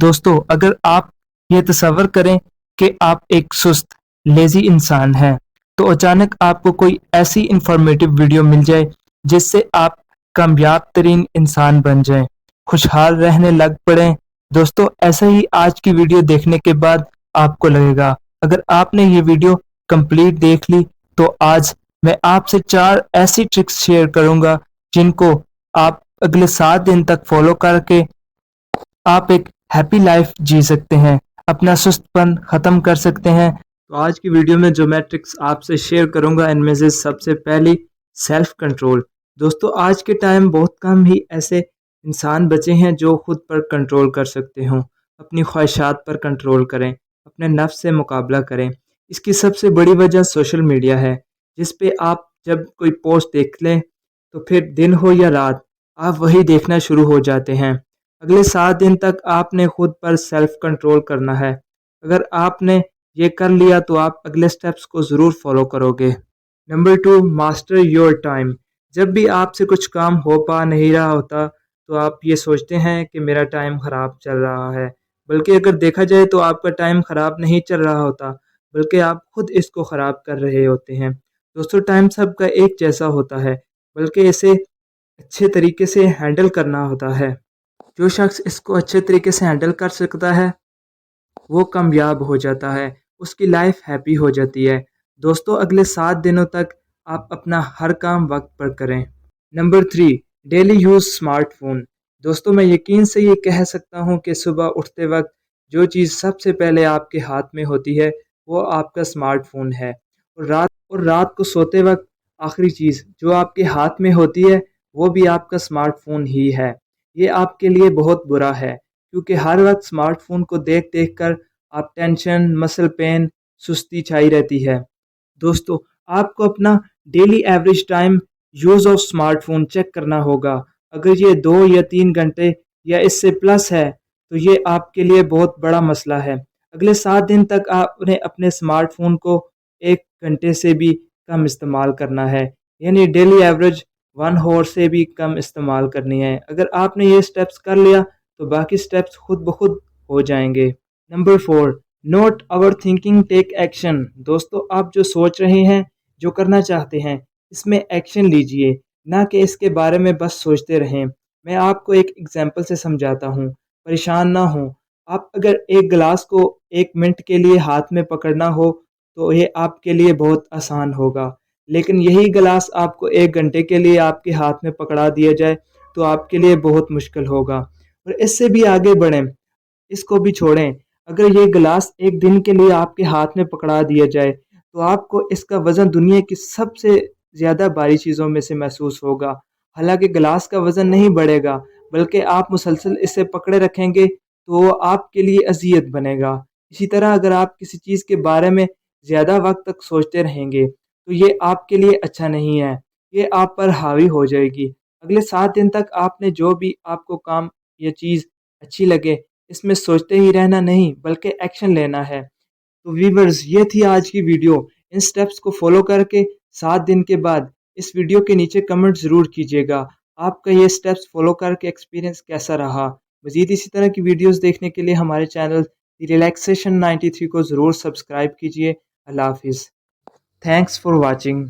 दोस्तों, अगर आप ये तसव्वुर करें कि आप एक सुस्त लेजी इंसान हैं, तो अचानक आपको कोई ऐसी इंफॉर्मेटिव वीडियो मिल जाए जिससे आप कामयाब तरीन इंसान बन जाएं, खुशहाल रहने लग पड़ें। दोस्तों, ऐसा ही आज की वीडियो देखने के बाद आपको लगेगा। अगर आपने ये वीडियो कंप्लीट देख ली तो आज मैं आपसे 4 ऐसी ट्रिक्स शेयर करूंगा जिनको आप अगले 7 दिन तक फॉलो करके आप एक हैप्पी लाइफ जी सकते हैं, अपना सुस्तपन ख़त्म कर सकते हैं। तो आज की वीडियो में जो मैं ट्रिक्स आपसे शेयर करूंगा, इनमें से सबसे पहली सेल्फ कंट्रोल। दोस्तों, आज के टाइम बहुत कम ही ऐसे इंसान बचे हैं जो खुद पर कंट्रोल कर सकते हों, अपनी ख्वाहिशात पर कंट्रोल करें, अपने नफ्स से मुकाबला करें। इसकी सबसे बड़ी वजह सोशल मीडिया है, जिस पे आप जब कोई पोस्ट देख लें तो फिर दिन हो या रात आप वही देखना शुरू हो जाते हैं। अगले 7 दिन तक आपने खुद पर सेल्फ कंट्रोल करना है। अगर आपने ये कर लिया तो आप अगले स्टेप्स को ज़रूर फॉलो करोगे। Number 2, master your time. जब भी आपसे कुछ काम हो पा नहीं रहा होता तो आप ये सोचते हैं कि मेरा टाइम ख़राब चल रहा है, बल्कि अगर देखा जाए तो आपका टाइम ख़राब नहीं चल रहा होता, बल्कि आप खुद इसको ख़राब कर रहे होते हैं। दोस्तों, टाइम सबका एक जैसा होता है, बल्कि इसे अच्छे तरीके से हैंडल करना होता है। जो शख्स इसको अच्छे तरीके से हैंडल कर सकता है वो कामयाब हो जाता है, उसकी लाइफ हैप्पी हो जाती है। दोस्तों, अगले 7 दिनों तक आप अपना हर काम वक्त पर करें। Number 3, daily use smartphone. दोस्तों, मैं यकीन से ये कह सकता हूँ कि सुबह उठते वक्त जो चीज़ सबसे पहले आपके हाथ में होती है वो आपका स्मार्टफोन है, और रात को सोते वक्त आखिरी चीज़ जो आपके हाथ में होती है वो भी आपका स्मार्टफोन ही है। ये आपके लिए बहुत बुरा है, क्योंकि हर वक्त स्मार्टफोन को देख देख कर आप टेंशन, मसल पेन, सुस्ती छाई रहती है। दोस्तों, आपको अपना daily average time use of smartphone check करना होगा। अगर ये 2 या 3 घंटे या इससे प्लस है तो ये आपके लिए बहुत बड़ा मसला है। अगले 7 दिन तक आपने अपने स्मार्टफोन को 1 घंटे से भी कम इस्तेमाल करना है, यानी डेली एवरेज 1 हॉर से भी कम इस्तेमाल करनी है। अगर आपने ये स्टेप्स कर लिया तो बाकी स्टेप्स खुद ब खुद हो जाएंगे। Number 4, not overthinking, take action. दोस्तों, आप जो सोच रहे हैं, जो करना चाहते हैं, इसमें एक्शन लीजिए, ना कि इसके बारे में बस सोचते रहें। मैं आपको एक एग्जांपल से समझाता हूँ, परेशान ना हो। आप अगर एक गिलास को 1 मिनट के लिए हाथ में पकड़ना हो तो ये आपके लिए बहुत आसान होगा, लेकिन यही गिलास आपको 1 घंटे के लिए आपके हाथ में पकड़ा दिया जाए तो आपके लिए बहुत मुश्किल होगा। और इससे भी आगे बढ़ें, इसको भी छोड़ें। अगर ये गिलास 1 दिन के लिए आपके हाथ में पकड़ा दिया जाए तो आपको इसका वज़न दुनिया की सबसे ज़्यादा भारी चीज़ों में से महसूस होगा। हालांकि गिलास का वज़न नहीं बढ़ेगा, बल्कि आप मुसलसल इसे पकड़े रखेंगे तो वो आपके लिए अज़ियत बनेगा। इसी तरह अगर आप किसी चीज़ के बारे में ज़्यादा वक्त तक सोचते रहेंगे तो ये आपके लिए अच्छा नहीं है, ये आप पर हावी हो जाएगी। अगले 7 दिन तक आपने जो भी आपको काम या चीज़ अच्छी लगे, इसमें सोचते ही रहना नहीं, बल्कि एक्शन लेना है। तो व्यूअर्स, ये थी आज की वीडियो। इन स्टेप्स को फॉलो करके 7 दिन के बाद इस वीडियो के नीचे कमेंट ज़रूर कीजिएगा, आपका ये स्टेप्स फॉलो करके एक्सपीरियंस कैसा रहा। मज़ीद इसी तरह की वीडियोस देखने के लिए हमारे चैनल रिलैक्सेशन 93 को ज़रूर सब्सक्राइब कीजिए। अल्लाह हाफिज़। Thanks for watching.